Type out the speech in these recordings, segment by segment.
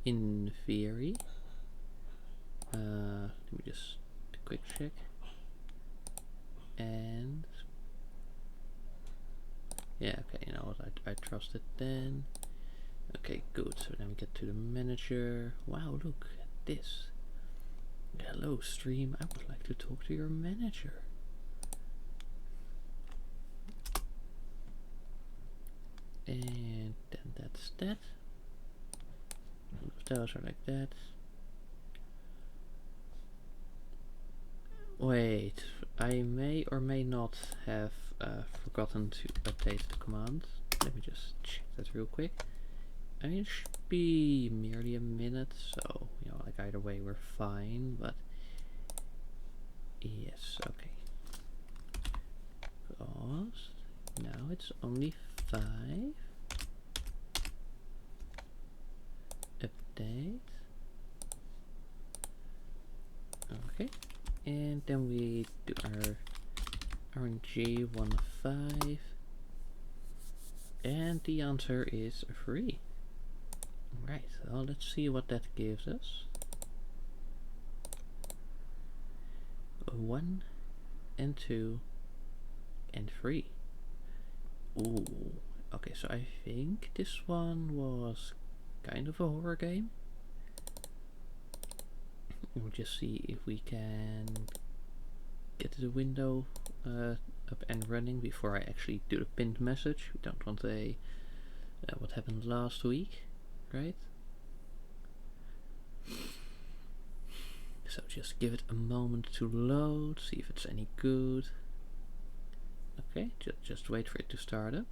in theory. Let me just quick check. And yeah, okay, you know what, I trust it then. Okay, good. So then we get to the manager. Wow, look at this. Hello, stream. I would like to talk to your manager. And then that's that. All of those are like that. Wait, I may or may not have forgotten to update the command. Let me just check that real quick. I mean, it should be merely a minute, so, you know, like either way we're fine, but yes, okay. Because now it's only 5. Update. Okay. And then we do our RNG 1.5. And the answer is 3. Right, so let's see what that gives us. 1 and 2 and 3. Ooh, okay, so I think this one was kind of a horror game. We'll just see if we can get the window up and running before I actually do the pinned message. We don't want a what happened last week, right? So just give it a moment to load, see if it's any good. Okay, just wait for it to start up.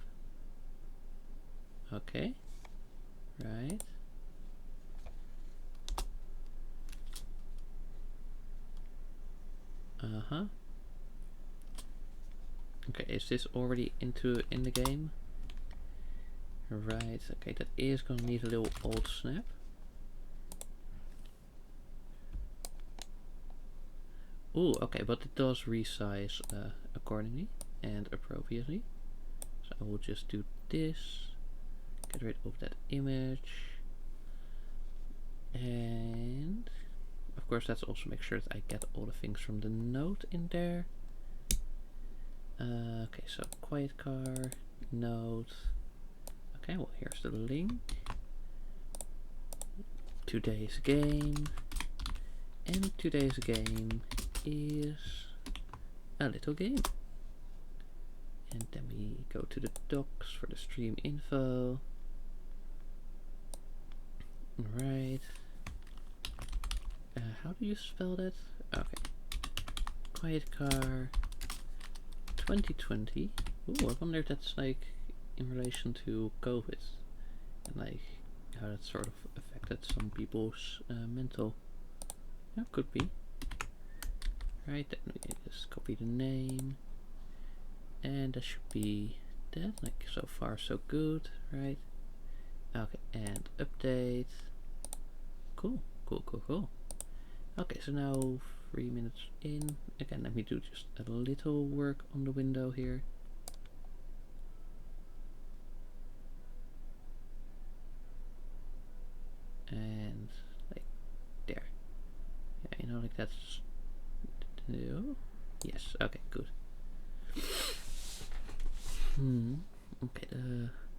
Okay, right. Okay, is this already in the game? Right, okay, that is gonna need a little old snap. Ooh, okay, but it does resize accordingly and appropriately. So I will just do this, get rid of that image, and of course let's also make sure that I get all the things from the note in there. Okay, so QUIETCAR, note. Okay, well here's the link. Today's game. And today's game is a little game. And then we go to the docs for the stream info. Right. How do you spell that? Okay. QUIETCAR 2020. Ooh, I wonder if that's like in relation to COVID and like how that sort of affected some people's mental. Yeah, could be. Right, then we just copy the name, and that should be that. Like so far so good, right? Okay, and update. Cool. Okay, so now 3 minutes in. Again, let me do just a little work on the window here. And like there. Yeah, you know, like that's new. Yes, okay, good. Okay,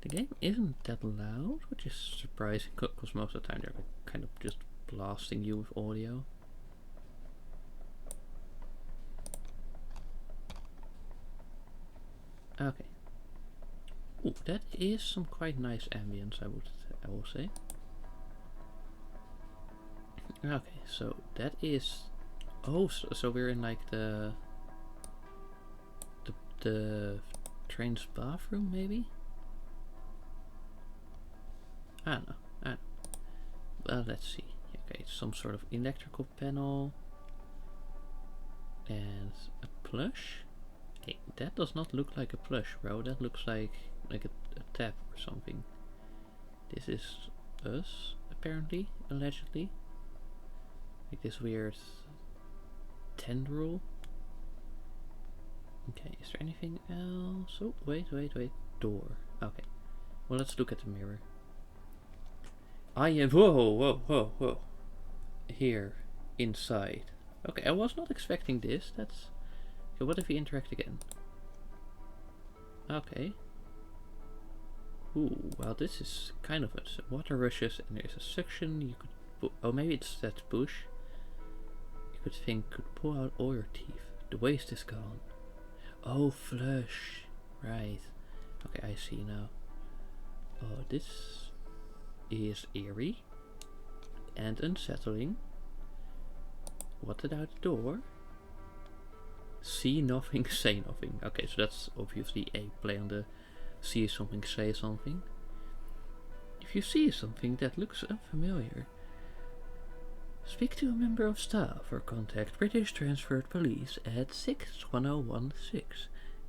the game isn't that loud, which is surprising because most of the time they're like kind of just blasting you with audio. Okay. Ooh, that is some quite nice ambience, I will say. Okay, so that is. Oh, so we're in like the train's bathroom, maybe. I don't know. Well, let's see. Okay, some sort of electrical panel and a plush. Hey, that does not look like a plush, bro. That looks like a tap or something. This is us, apparently, allegedly. Like this weird tendril. Okay, is there anything else? Oh, wait. Door. Okay. Well, let's look at the mirror. I am. Whoa, whoa, whoa, whoa. Here, inside. Okay, I was not expecting this. That's. Okay, what if we interact again? Okay. Ooh, well, this is kind of it. Water rushes and there's a suction. You could. Oh, maybe it's that push. You could think could pull out all your teeth. The waste is gone. Oh, flush. Right. Okay, I see now. Oh, this is eerie and unsettling. What about the door? See nothing, say nothing. Okay, so that's obviously a play on the see something, say something. If you see something that looks unfamiliar, speak to a member of staff or contact British Transferred Police at 61016.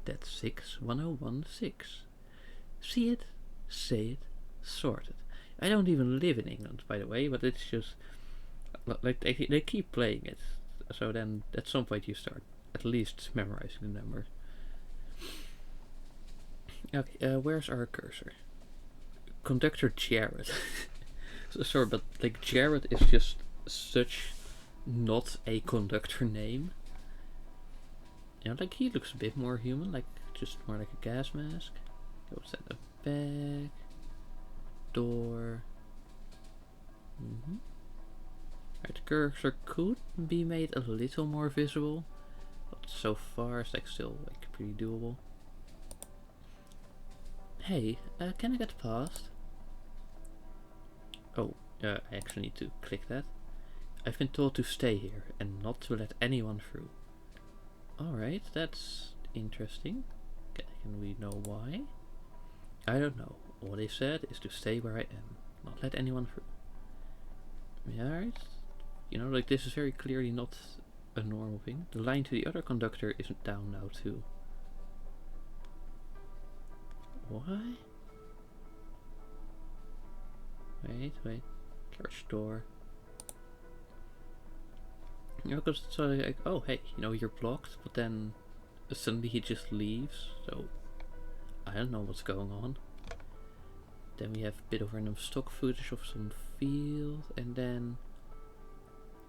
That's 61016. See it, say it, sort it. I don't even live in England, by the way, but it's just like they keep playing it. So then at some point you start at least memorizing the number. Okay, where's our cursor? Conductor Jared. Sorry, but like Jared is just such not a conductor name. You know, like he looks a bit more human, like just more like a gas mask. What's that? A bag, door. Right, the cursor could be made a little more visible, but so far it's like still like pretty doable. Hey, can I get past? Oh, I actually need to click that. I've been told to stay here and not to let anyone through. Alright, that's interesting. Can we know why? I don't know. All they said is to stay where I am, not let anyone through. Yeah, alright. You know, like this is very clearly not a normal thing. The line to the other conductor isn't down now too. Why? Wait. Carriage door. You know, because it's like, oh hey, you know, you're blocked, but then suddenly he just leaves, so I don't know what's going on. Then we have a bit of random stock footage of some field, and then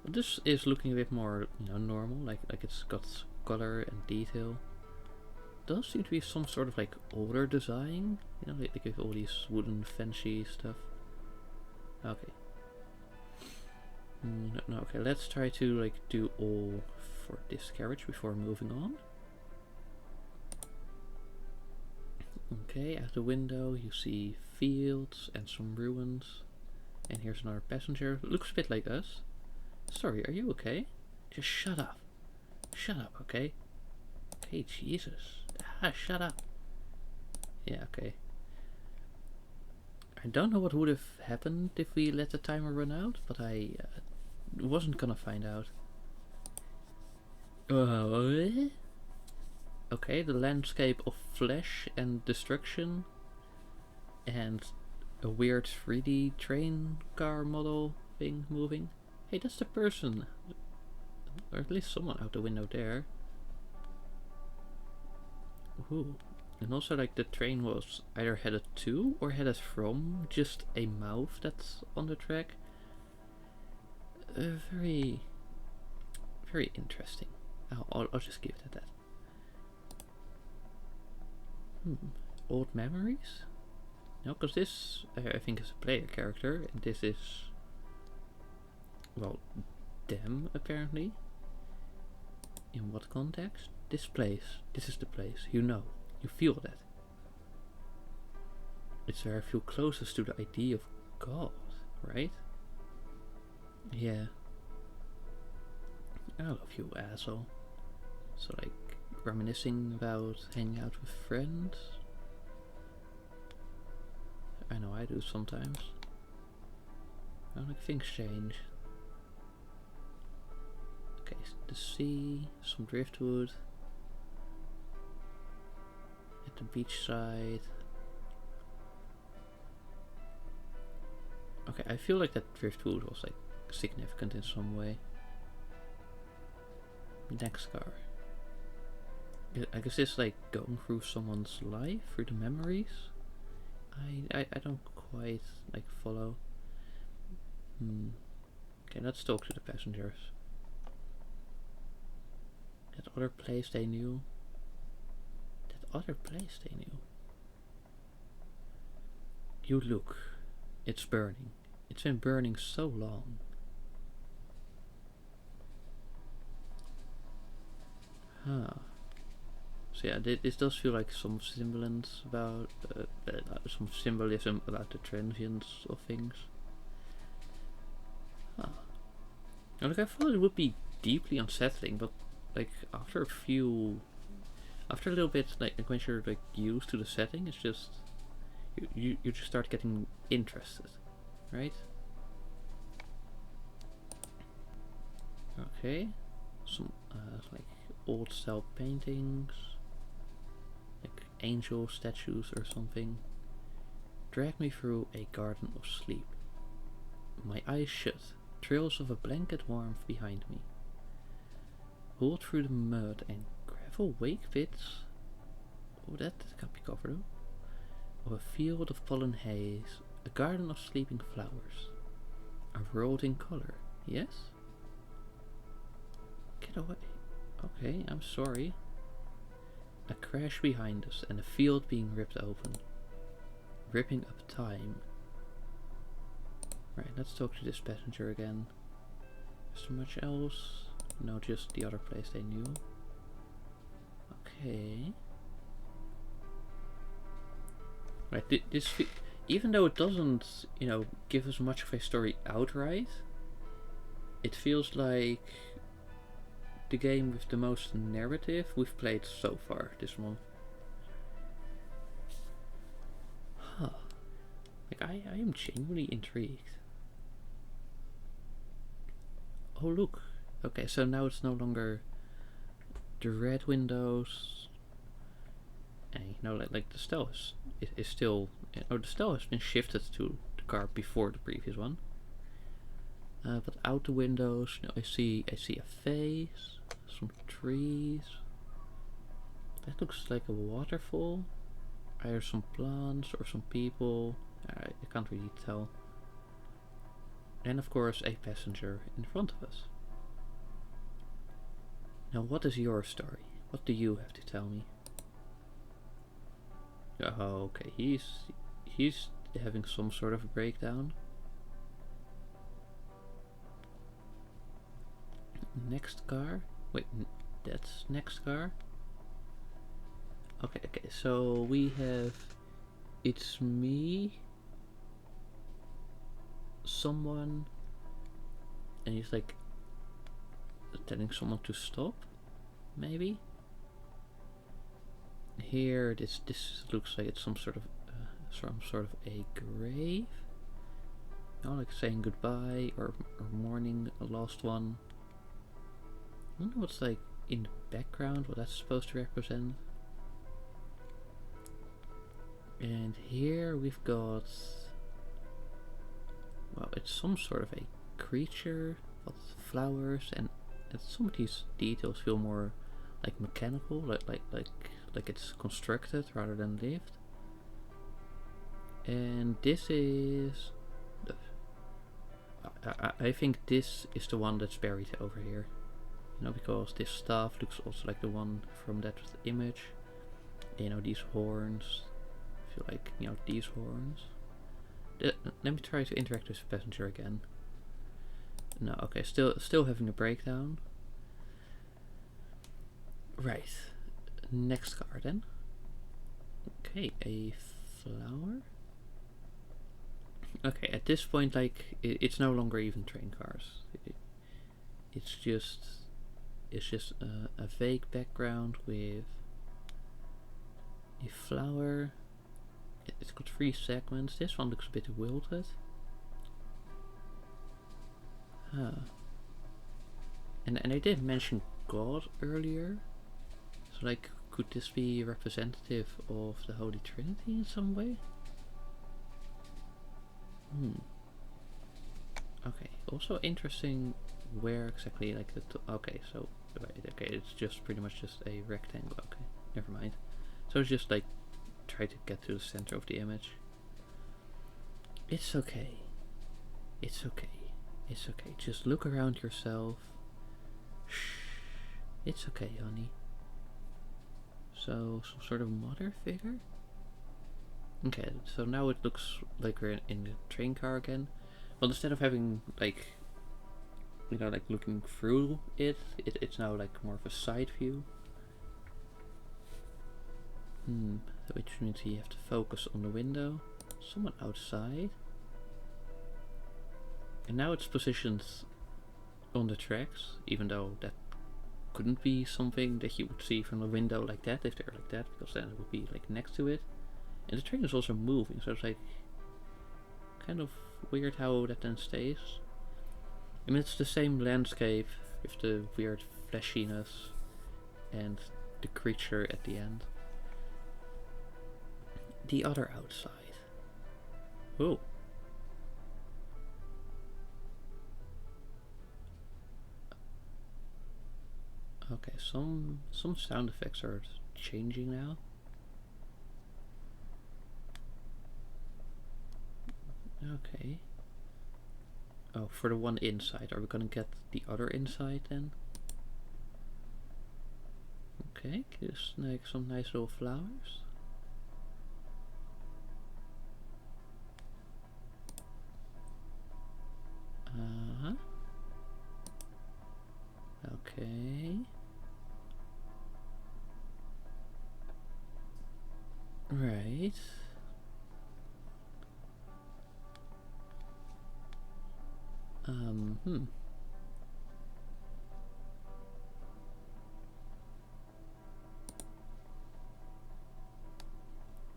this is looking a bit more, you know, normal, like it's got color and detail. Does seem to be some sort of like older design, you know, like with all these wooden fancy stuff. Okay. No, okay, let's try to like do all for this carriage before moving on. Okay, out the window you see fields and some ruins. And here's another passenger. Looks a bit like us. Sorry, are you okay? Just shut up. Shut up, okay? Okay, Jesus. Shut up. Yeah, okay. I don't know what would have happened if we let the timer run out, but I wasn't gonna find out. Okay, the landscape of flesh and destruction and a weird 3D train car model thing moving. Hey, that's the person, or at least someone out the window there. Ooh. And also, like, the train was either headed to or headed from just a mouth that's on the track. Very interesting. I'll just give it at that. Old memories? No, because this I think is a player character, and this is, well, them apparently. In what context? This place. This is the place. You know. You feel that. It's where I feel closest to the idea of God, right? Yeah. I love you, asshole. So, like, reminiscing about hanging out with friends. I know I do sometimes. I don't like things change. Okay, the sea, some driftwood. At the beach side. Okay, I feel like that driftwood was like significant in some way. Next car. I guess it's like going through someone's life, through the memories. I don't quite like follow. Okay, let's talk to the passengers. That other place they knew. That other place they knew. You look. It's burning. It's been burning so long. Huh. So yeah, this does feel like some semblance about some symbolism about the transience of things. Huh. Now, like I thought it would be deeply unsettling, but like after a little bit, like when you're like used to the setting, it's just you just start getting interested, right? Okay, some like old style paintings, like angel statues or something. Drag me through a garden of sleep. My eyes shut, trails of a blanket warmth behind me. Hold through the mud and gravel wake pits. Oh, that can't be covered though. Of a field of pollen haze, a garden of sleeping flowers. A world in color, yes? Get away. Okay, I'm sorry. A crash behind us and a field being ripped open. Ripping up time. Right, let's talk to this passenger again. Is there much else? No, just the other place they knew. Okay. Right, this even though it doesn't, you know, give us much of a story outright, it feels like the game with the most narrative we've played so far this month. Huh. Like I am genuinely intrigued. Oh look. Okay, so now it's no longer the red windows. And you know, like the style is still. Oh, the style has been shifted to the car before the previous one. But out the windows, you know, I see a face, some trees. That looks like a waterfall. Either some plants or some people. I can't really tell. And of course, a passenger in front of us. Now, what is your story? What do you have to tell me? Oh, okay, he's having some sort of a breakdown. Next car? Wait, that's next car? Okay, so we have it's me, someone, and he's like telling someone to stop, maybe? Here, this looks like it's some sort of a grave. You know, like saying goodbye or mourning a lost one. I don't know what's like in the background, what that's supposed to represent. And here we've got, well, it's some sort of a creature, but flowers, and some of these details feel more like mechanical, like it's constructed rather than lived. And this is, I think this is the one that's buried over here. You know, because this staff looks also like the one from that image. You know, these horns. I feel like, you know, these horns. Let me try to interact with the passenger again. No, okay, still having a breakdown. Right. Next car then. Okay, a flower. Okay, at this point, like, it's no longer even train cars. It's just a vague background with a flower. It's got 3 segments. This one looks a bit wilted. Huh. And I did mention God earlier. So like, could this be representative of the Holy Trinity in some way? Okay, also interesting where exactly, like okay, so okay, it's just pretty much just a rectangle. Okay, never mind. So it's just like try to get to the center of the image. It's okay. It's okay. It's okay. Just look around yourself. Shh. It's okay, honey. So, some sort of mother figure? Okay, so now it looks like we're in the train car again. Well, instead of having, like, you know, like looking through it's now like more of a side view. Which means you have to focus on the window. Someone outside. And now it's positioned on the tracks, even though that couldn't be something that you would see from the window like that, if they're like that, because then it would be like next to it. And the train is also moving, so it's like kind of weird how that then stays. I mean, it's the same landscape with the weird flashiness and the creature at the end. The other outside. Oh. Okay, some sound effects are changing now. Okay. Oh, for the one inside. Are we gonna get the other inside then? Okay, just like some nice little flowers. Uh-huh. Okay. Right.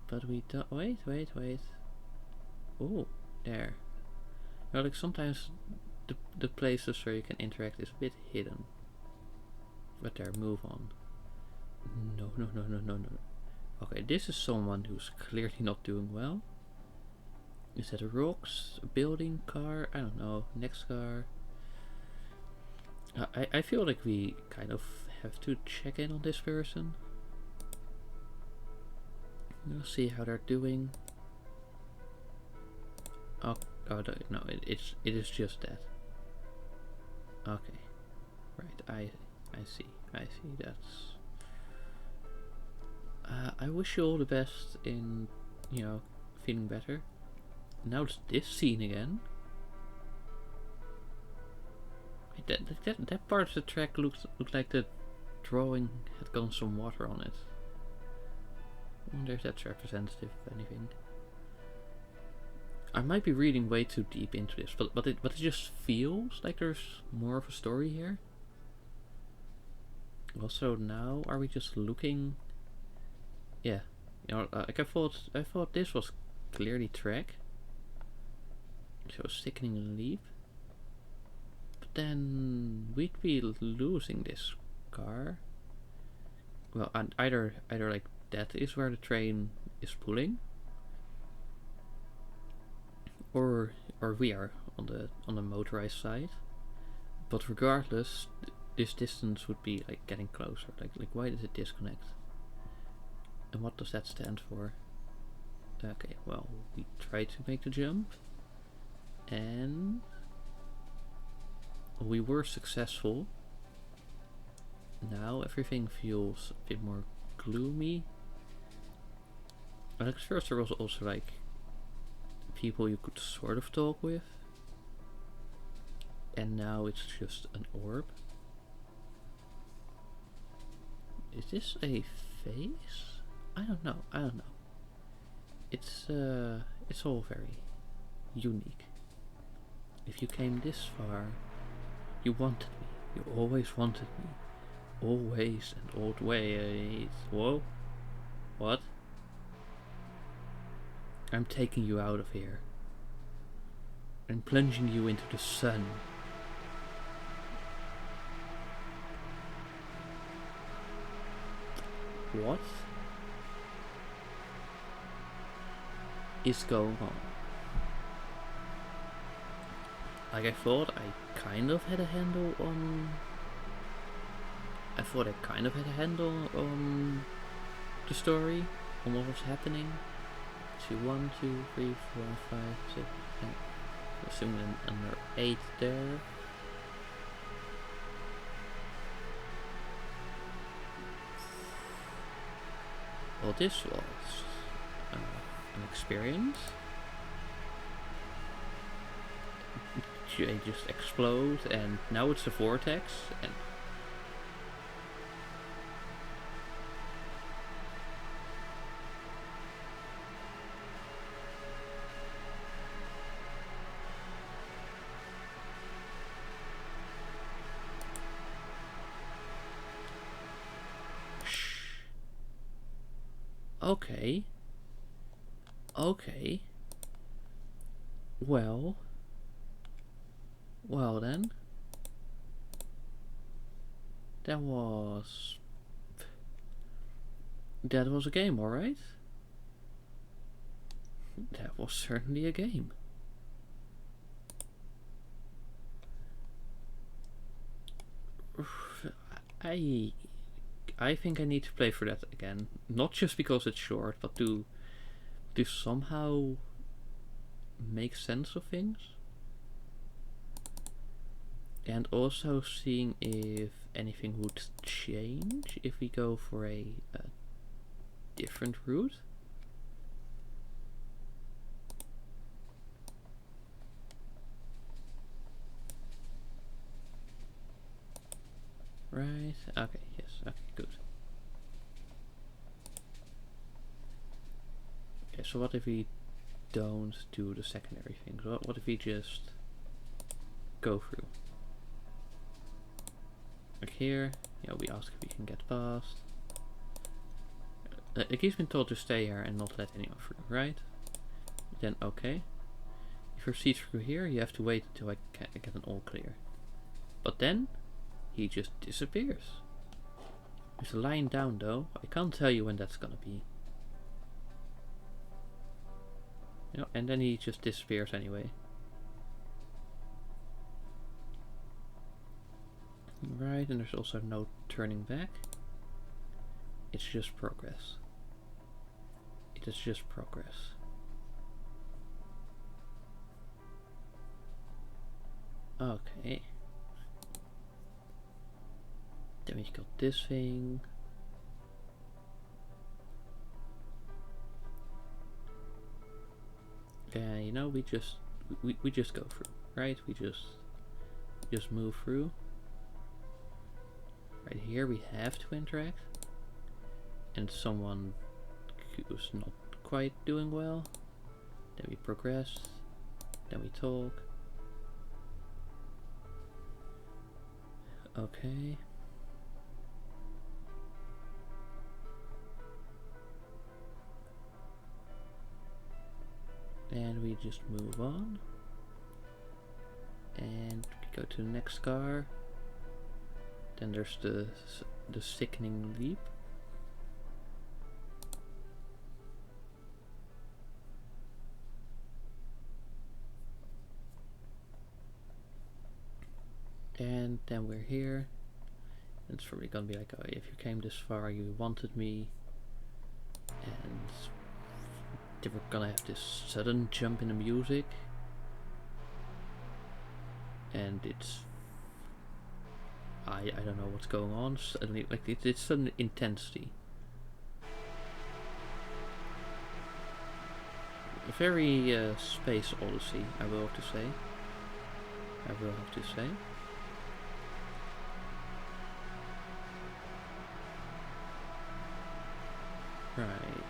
But we don't. Wait. Oh, there. Well, like sometimes the places where you can interact is a bit hidden. But there, move on. No. Okay, this is someone who's clearly not doing well. Is that rocks, a building, car? I don't know. Next car. I feel like we kind of have to check in on this person. We'll see how they're doing. Oh no, it is just that. Okay, right. I see. That's. I wish you all the best in, you know, feeling better. Now it's this scene again. That part of the track looked like the drawing had gone some water on it. I wonder if that's representative of anything. I might be reading way too deep into this, but it just feels like there's more of a story here. Also, now are we just looking? Yeah, you know, like I thought this was clearly track. So sickening leap. But then we'd be losing this car. Well, and either like that is where the train is pulling, or we are on the motorized side. But regardless, this distance would be like getting closer. Like why does it disconnect? And what does that stand for? Okay, well, we tried to make the jump, and we were successful. Now everything feels a bit more gloomy. But at first there was also like people you could sort of talk with, and now it's just an orb. Is this a face? I don't know. It's all very unique. If you came this far, you wanted me. You always wanted me. Always and always. Whoa. What? I'm taking you out of here. I'm plunging you into the sun. What is going on? Like I thought I kind of had a handle on... the story, on what was happening. 2, 1, 2, 3, 4, 5, 6, 7. Assuming another 8 there. Well, this was an experience. They just explode, and now it's a vortex, and okay. Okay. Well then. That was a game, alright? That was certainly a game. I think I need to play for that again. Not just because it's short, but to somehow make sense of things. And also seeing if anything would change if we go for a different route. Right, okay, yes, okay, good. Okay, so what if we don't do the secondary things? What if we just go through? Like here, yeah, we ask if we can get past. The key's been told to stay here and not let anyone through, right? Then okay. If you proceed through here, you have to wait until I get an all clear. But then, he just disappears. There's a line down though. I can't tell you when that's gonna be. You know, and then he just disappears anyway. Right, and there's also no turning back. It's just progress. It is just progress. Okay. Then we got this thing. Yeah, you know, we just go through, right? We just move through. Right here we have to interact. And someone who's not quite doing well. Then we progress. Then we talk. Okay. And we just move on. And we go to the next car. Then there's the sickening leap. And then we're here. It's probably gonna be like, oh, if you came this far, you wanted me. And then we're gonna have this sudden jump in the music. And it's... I don't know what's going on. Suddenly, like it's sudden intensity. A very Space Odyssey, I will have to say. Right.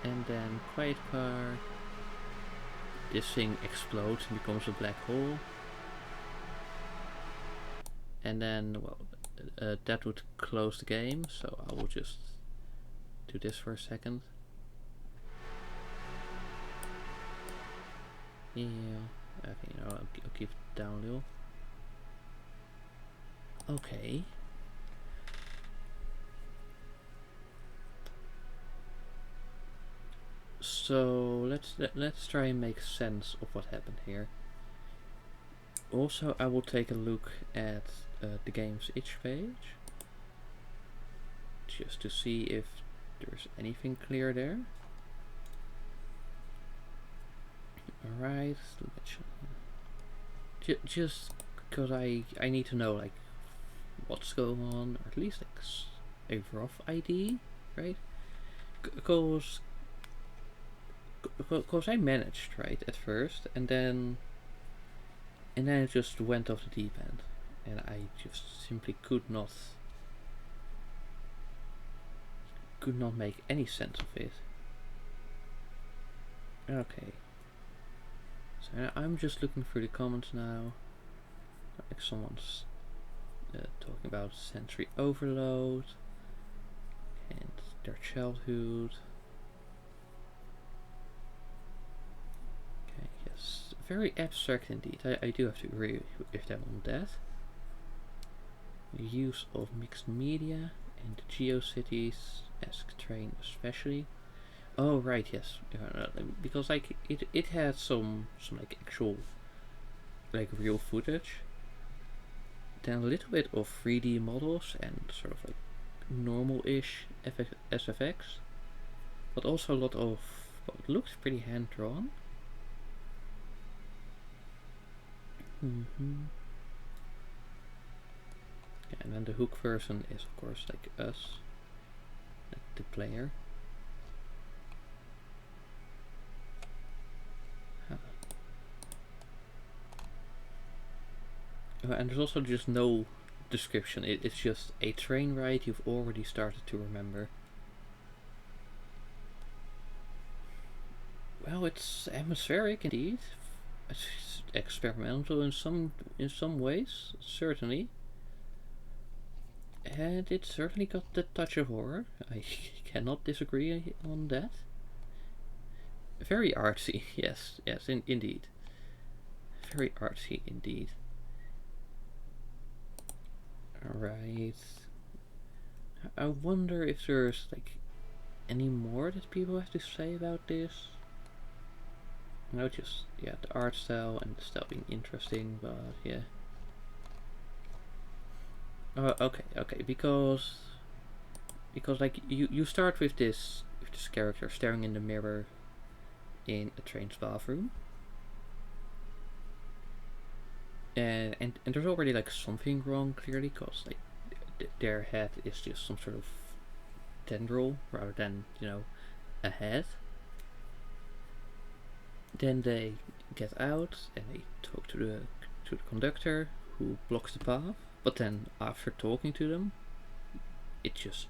And then QUIETCAR. This thing explodes and becomes a black hole. And then, well, that would close the game, so I will just do this for a second. Yeah, okay, you know, I'll keep it down a little. Okay. So let's try and make sense of what happened here. Also, I will take a look at the game's itch page, just to see if there's anything clear there. Alright, just because I need to know like what's going on, or at least like a rough idea, right? Because I managed right at first, and then it just went off the deep end, and I just simply could not make any sense of it. Okay, so I'm just looking through the comments now. Like someone's talking about sensory overload and their childhood. Okay, yes, very abstract indeed. I do have to agree with them on that. The use of mixed media and GeoCities, Ask Train especially. Oh right, yes, because like it had some like actual like real footage, then a little bit of 3D models and sort of like normal-ish SFX, but also a lot of what looks pretty hand drawn. Yeah, and then the hook version is of course like us, like the player. And there's also just no description. It's just a train ride you've already started to remember. Well, it's atmospheric indeed. It's experimental in some ways, certainly. And it certainly got the touch of horror. I cannot disagree on that. Very artsy, yes, indeed. Very artsy indeed. Alright. I wonder if there's like any more that people have to say about this. No, just yeah, the art style and the style being interesting, but yeah. Okay, because like you start with this character staring in the mirror in a train's bathroom. And there's already like something wrong clearly, because like their head is just some sort of tendril rather than, you know, a head. Then they get out and they talk to the conductor, who blocks the path. But then after talking to them, it just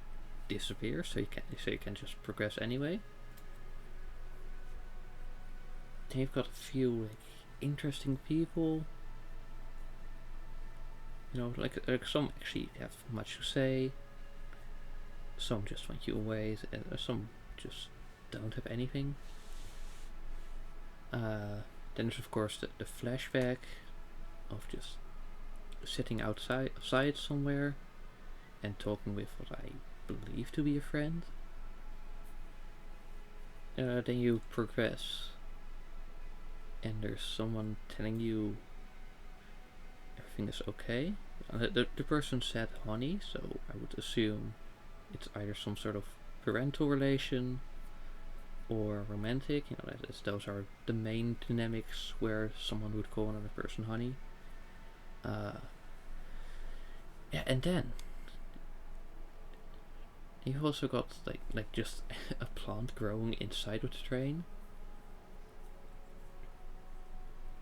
disappears, so you can just progress anyway. Then you've got a few like interesting people. You know, like some actually have much to say. Some just want you away, and some just don't have anything. Then there's of course the flashback of just sitting outside somewhere and talking with what I believe to be a friend. Then you progress, and there's someone telling you everything is okay. The person said honey, so I would assume it's either some sort of parental relation or romantic. You know, those are the main dynamics where someone would call another person honey. Yeah, and then you've also got like just a plant growing inside of the train.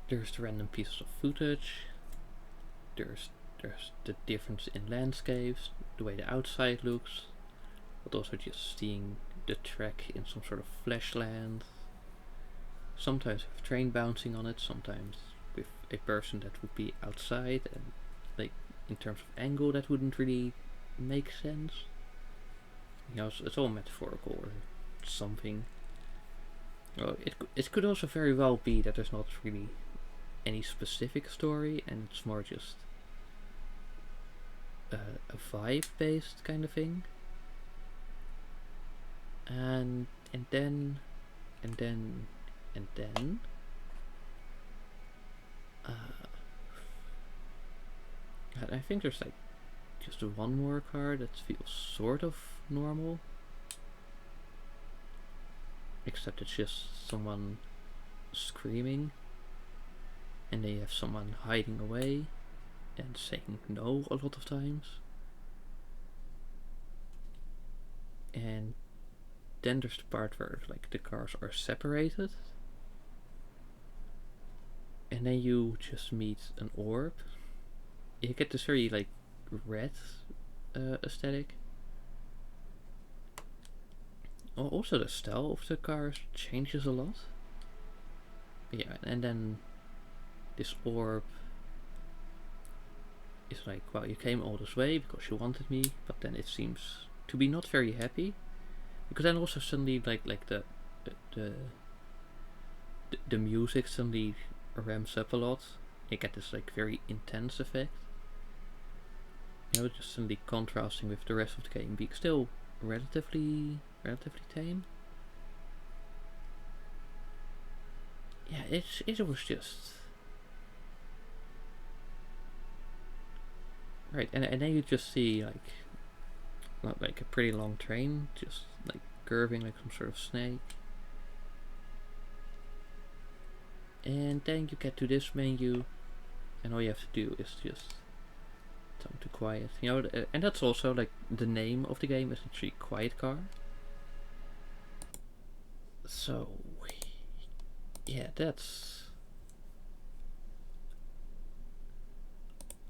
There's the random pieces of footage. There's the difference in landscapes, the way the outside looks, but also just seeing the track in some sort of flashland. Sometimes with train bouncing on it, sometimes with a person that would be outside, and like in terms of angle that wouldn't really make sense. You know, it's all metaphorical or something. Well, it could also very well be that there's not really any specific story, and it's more just a vibe based kind of thing. And then I think there's like just one more card that feels sort of normal, except it's just someone screaming, and then you have someone hiding away and saying no a lot of times. And then there's the part where like the cars are separated, and then you just meet an orb. You get this very like red aesthetic. Also the style of the cars changes a lot. Yeah, and then this orb is like, well, you came all this way because you wanted me, but then it seems to be not very happy, because then also suddenly like the the music suddenly ramps up a lot. You get this like very intense effect. You know, just suddenly contrasting with the rest of the game, being still relatively tame. Yeah, it was just right, and then you just see like a pretty long train just like curving like some sort of snake, and then you get to this menu, and all you have to do is just tell them to quiet. You know, and that's also like the name of the game is actually QUIETCAR. So yeah, that's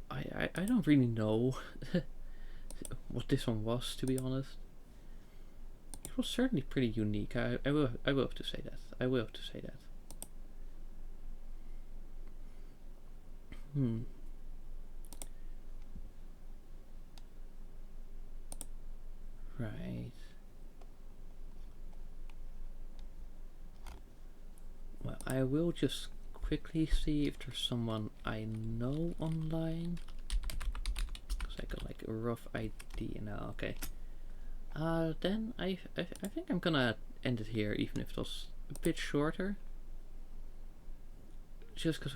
I don't really know what this one was, to be honest. It was certainly pretty unique. I will have to say that. I will have to say that. Right. Well, I will just quickly see if there's someone I know online, because I got like a rough idea now. Okay. Then I think I'm gonna end it here, even if it was a bit shorter. Just because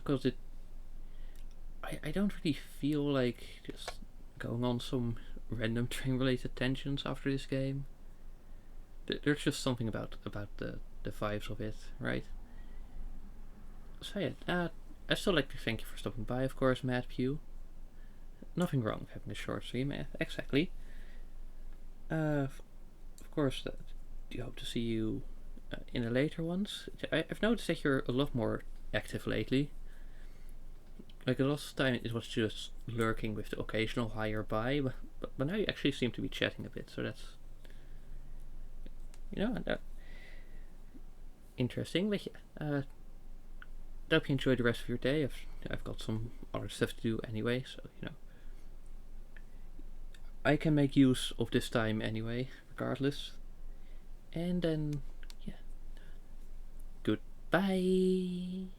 I don't really feel like just going on some random train related tensions after this game. There's just something about the vibes of it, right? So yeah, I still like to thank you for stopping by, of course, Matt Pugh. Nothing wrong with having a short stream, exactly. Of course, I hope to see you in the later ones. I've noticed that you're a lot more active lately. Like the last time it was just lurking with the occasional higher by, but now you actually seem to be chatting a bit, so that's, you know, interesting. But yeah, hope you enjoy the rest of your day. I've got some other stuff to do anyway, so you know, I can make use of this time anyway, regardless. And then yeah, goodbye.